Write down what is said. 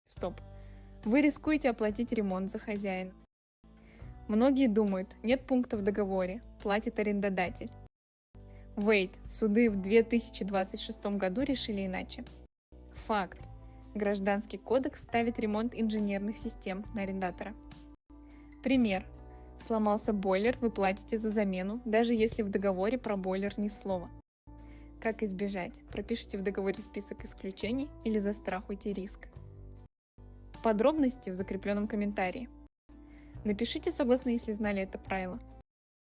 Стоп. Вы рискуете оплатить ремонт за хозяина. Многие думают, нет пункта в договоре, платит арендодатель. Wait, суды в 2026 году решили иначе. Факт. Гражданский кодекс ставит ремонт инженерных систем на арендатора. Пример. Сломался бойлер, вы платите за замену, даже если в договоре про бойлер ни слова. Как избежать? Пропишите в договоре список исключений или застрахуйте риск. Подробности в закрепленном комментарии. Напишите согласно, если знали это правило.